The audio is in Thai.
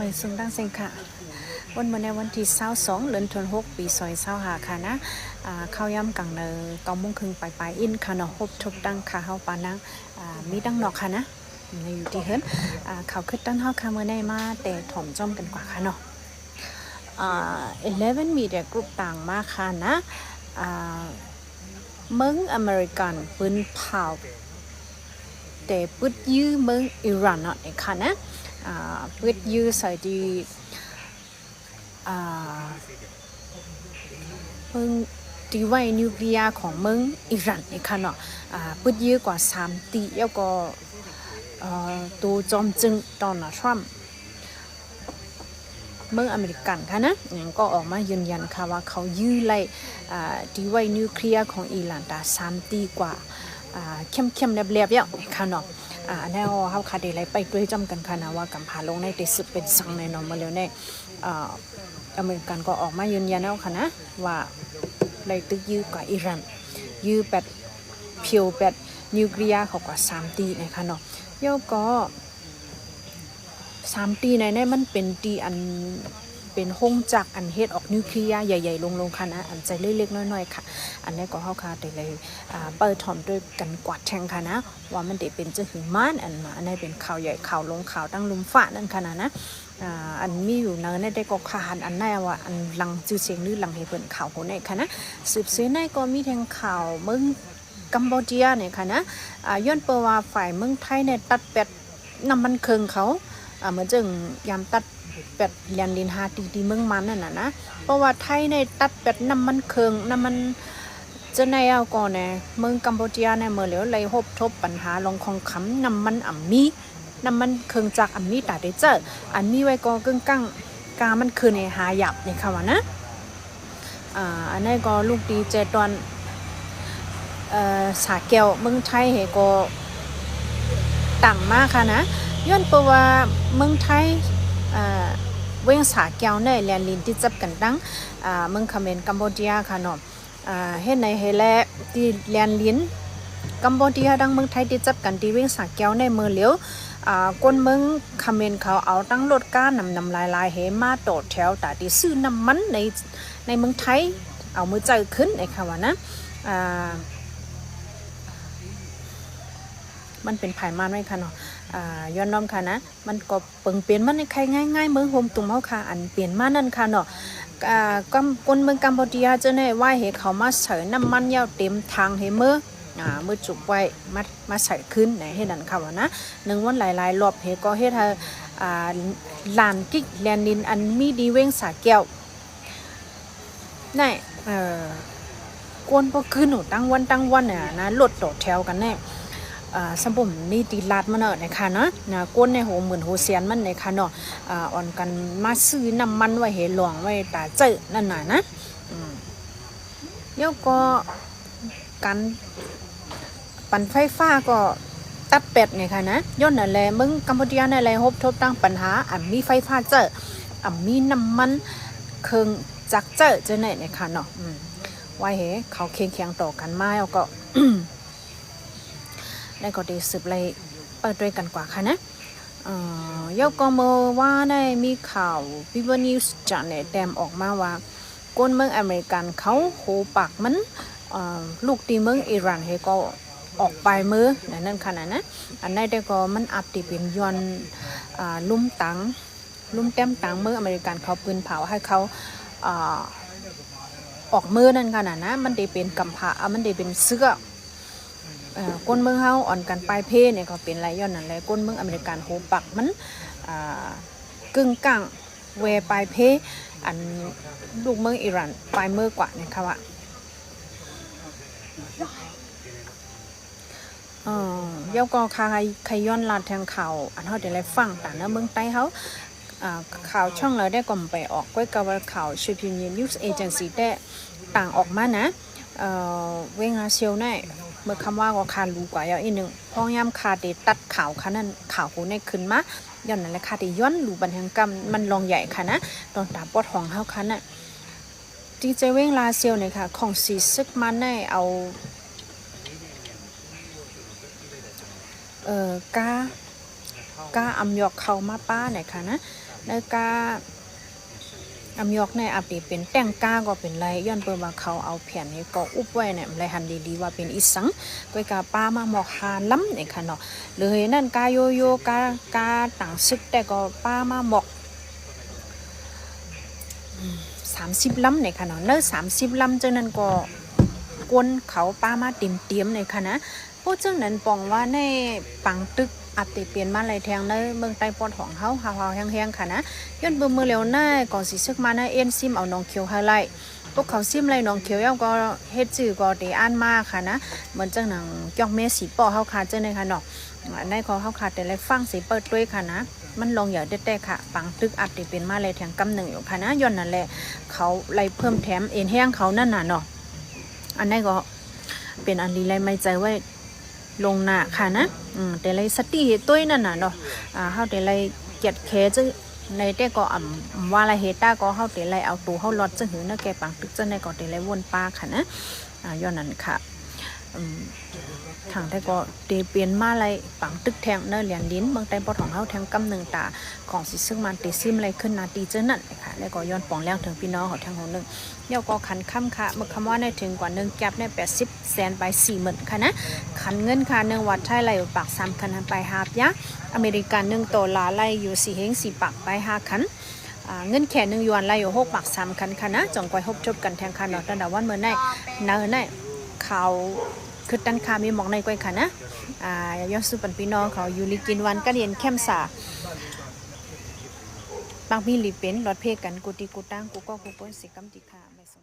มือซึ่งตั้งเซงค่ะวันเมื่อในวันที่22เดือนธันวาคมปี25ค่ะนะเข้าย่ำกังเน9 โมงครึ่งไปอินค่ะเนาะพบทบดังค่ะเฮาปานังมีดังนอกค่ะนะในอยู่ที่เฮิรนเขาขึ้นตั้งเฮาค่ะเมื่อในมาแต่ถ่อมจ้อมกันกว่าค่ะเนาะ11 Media Group ต่างมาค่ะนะเมืองอเมริกันปืนเผาแต่ปืดยื้อเมืองอิหร่านเนาะค่ะนะปืดยื้อใส่ดีเมืองดีไว้นิวเคลียร์ของเมืองอิหร่านค่ะเนาะปืดยื้อกว่า3 ตีแล้วก็ตัวจอมจึงดอนทรัมป์เมืองอเมริกันค่ะนะก็ออกมายืนยันค่ะว่าเขายื้อไล่ดีไว้นิวเคลียร์ของอิหร่านตา3 ตีกว่าเข้มๆเรียบๆค่ะเนาะแนวเฮาคาเดไลไปด้วยจำกันค่ะนะว่ากำพาลงในที่สุดเป็นสังในเนาะมาแล้วในอเมริกันก็ออกมายืนยันแล้วค่ะนะว่าไล่ตึกยื้อกว่าอิหร่านยื้อแบบเพียวแบบนิวเคลียร์เขากว่า3 ตีนะคะเนาะย่อก็3 ตีในนั้นมันเป็นตีอันเป็นห้องจักอันเฮ็ดออกนิวเคลียร์ใหญ่ๆลงค่ะนะอันใจเล็กๆน้อยๆค่ะอันนี้ก็เฮาคาได้เลยเปิดถ่อมด้วยกันกวาดแทงค่ะนะว่ามันได้เป็นจังหือม่านอันมาอันนี้เป็นข่าวใหญ่ข่าวลงข่าวตั้งลุมฟ้านั่นค่ะนะอันมีอยู่เนในได้ก็คานอันไหนว่าอันลังจื้อเสียงหรือลังให้เพิ่นข่าวโหในค่ะนะสืบเสในก็มีแทงข่าวเมืองกัมพูชาเนี่ยค่ะนะย้อนเปว่าฝ่ายเมืองไทยเนี่ยตัดเป็ดน้ำมันเคืองเขาเหมือนจังยามตัดเป็ดเลียนลินหาตีเมืองมันนั่นน่ะนะเพราะว่าไทยในตัดเป็ดน้ำมันเคืองน้ำมันจะในเอาก่อนเนี่ยเมืองกัมพูชาเนี่ยเมื่อเหลียวเลยพบทบปัญหาลงของคำน้ำมันอ่ำมีน้ำมันเคืองจากอ่ำมีตาได้เจออันมีไว้ก็กึ่งกั้งกามันคือในหาหยับในคำว่านะอันนี้ก็ลูกดีเจตอนสาแก้วเมืองไทยเหก็ต่างมากค่ะนะย้อนเพราะว่าเมืองไทยเวียงสาแก้วในแลนลินที่จับกันดังเมืองเขมรกัมพูชาค่ะเนาะเฮ็ดในเฮแลที่แลนลินกัมพูชาดังเมืองไทยที่จับกันที่เวียงสาแก้วในเมืองเหลียวคนเมืองเขมรเขาเอาตั้งรถก้านำลายเฮมาต่อแถวตาที่ซื้อน้ำมันในเมืองไทยเอามือใจขึ้นไอ้ค่ะว่านะมันเป็นไผ่มันไว้ค่ะเนาะย้อนน้อมค่ะนะมันก็เปิงเปลี่ยนมันในใครง่ายๆเมืองโฮมตุ่มเฮาค่ะอันเปลี่ยนมานั่นค่ะเนาะคนเมืองกัมพูชาเจ้าเนี่ยว่าให้เขามาใส่น้ำมันยาวเต็มทางให้มือจุกไว้มาใส่ขึ้นไหนให้นั่นค่ะว่านะ1 วันหลายๆรอบเฮก็เฮ็ดให้ลานกิ๊กแลนดินอันมีดีเว้งสาแก้วนี่กวนบ่ขึ้นหนูตั้งวันน่ะนะรถต่อแถวกันแน่สมบุมมีตีลาดมันเนาะนะคะเนาะก้นในโหเสียนมันนะคะเนาะอ่อนกันมาซื้อน้ำมันไว้ให้หลวงไว้ตาเจอนั่นน่ะนะเดี๋ยวก็การปั่นไฟฟ้าก็ตัดเป็ดเนี่ยค่ะนะย้อนนั่นแหละมึงกัมพูชาในอะไรพบทบตั้งปัญหามีไฟฟ้าเจอมีน้ำมันเครื่องจักเจอไหนเนี่ยค่ะเนาะไว้ให้เขาเคียงต่อกันมาแล้วก็ได้ก็ได้สืบเลยเปิดด้วยกันกว่าค่ะนะยกก็เมื่อว่าได้มีข่าววิวนิวส์จันเนี่ยแดมออกมาว่าคนเมืองอเมริกันเขาโหปากมันลูกตีเมืองอิหร่านเฮก็ออกไปมือนั่นขนาดนะอันนี้ได้ก็มันอัปติเป็นยอนลุ่มเต็มตังเมืองอเมริกันเขาปืนเผาให้เขาออกมือนั่นขนาดนะมันได้เป็นกำพร้ามันได้เป็นเสื้อก้นเมืองเฮาอ่อนกันปลายเพเนี่ยก็เป็นไรย้อนนั่นแหละก้นเมืองอเมริกันโหปักมันกึ่งกลางเวปลายเพอันลูกเมืองอิหร่านปลายมือกว่าเนี่ยค่ะว่าเย้าก็ใครย้อนลาดแทงข่าวอันเฮาได้ไล่ฟังแต่เนื้อเมืองใต้เฮาข่าวช่องเราได้ก่อมไปออกไว้กับข่าวชูพินิวส์เอเจนซี่ได้ต่างออกมานะเวงาเซียวในเมื่อคำว่าก็คารู้กว่าอย่างอีกหนึ่งพอยามคาเดตัดข่าวค่ะนั่นข่าวโหในขึ้นมาย้อนนั่นแหละคาเดย้อนรู้บันเทิงกรรมมันลองใหญ่ค่ะนะตอนตาปอดของเฮาค่ะน่ะดีเจเวงลาเซียวเนี่ยค่ะของสีซึกมันได้เอากาอำยอกเข้ามาป้าเนี่ยค่ะนะ ในกาอำยอกในอัปเดตเป็นแต่งก้าก็เป็นไรย้อนเปิ่นว่าเขาเอาแผ่นนี้ก็อุบไว้เนี่ยไรหันดีๆว่าเป็นอีสังก้อยกาป้ามาหมอกหาล้ำเนี่ยค่ะเนาะเลยนั่นกาโยโย่กาต่างซึกแต่ก็ป้ามาหมอก30 ลำเนี่ยค่ะเนาะเนื้อ30 ลำจังนั้นก็กวนเขาป้ามาเต็มๆเนี่ยค่ะนะพวกจังนั้นปองว่าในปังตึกอัปเดตเปลี่ยนมาหลายแทงในเมืองใต้ปอดของเฮาฮาวๆแห้งๆค่ะนะย้อนเบิ่งมื้อแล้วหน้าก่อนสิซึกมานะเอ็นซิมเอาน้องเขียวไฮไลท์พวกเขาซิมไล่น้องเขียวแล้วก็เฮ็ดชื่อก็ได้อ่านมาค่ะนะเหมือนจังหนังจอกเมสีปอเฮาค่ะจังได๋ค่ะเนาะในขอเฮาค่ะแต่ละฟังสิเปิดด้วยค่ะนะมันลองอย่าได้แต่ค่ะปังตึกอัปเดตเป็นมาเลยแทงกำหนึ่งอยู่ค่ะนะย้อนนั่นแหละเขาไล่เพิ่มแถมเอ็นแห้งเขานั่นน่ะเนาะอันนี้ก็เป็นอันดีไล่ไม่ใจไว้ลงหน้าค่ะนะแต่ไรสติตุ้ยนั่นน่ะเนาะเฮาแต่ไรเกียดแค่จะในแต่ก็ว่าไรเฮต้าก็เฮาแต่ไรเอาตัวเฮาลอดจะหือนะแกปังตึกจะในก็แต่ไรวนป้าค่ะนะย้อนนั้นค่ะทางแต่ก็เตเปลี่ยนมาไรปังตึกแทงเนอเหรียญลิ้นเมืองใต้ปอดของเฮาแทงกำหนึ่งตาของสิซึ่งมันเตซิมไรขึ้นนาตีเจอนั่นค่ะแล้วก็ย้อนปองแรงถึงพี่น้องของทางของนึงเดี๋ยวก็ขันค่ำค่ะเมื่อคำว่าในถึงกว่า1แก็บใน80 แสนไป40,000ค่ะนะขันเงินค่ะ1วัดไทยไหลปาก3คันไปหาบยะอเมริกัน1ตัวลาไหลอยู่4เฮง4ปากไป5คันเงินแค่1หยวนไหลอยู่6ปาก3คันค่ะนะจงก้อยฮบจบกันแทงคันเนาะตั้งแต่วันเมื่อไหร่เนอไหนเขาคือตันคามีหมองในก้อยค่ะนะยอดสุปันพี่น้องเขาอยู่ลิกินวันก็เรียนเข้มสาบางพี่ลีเป็นรถเพกันกูตีกูตั้งกูก็กูป้นสิกัมติคาไม่สง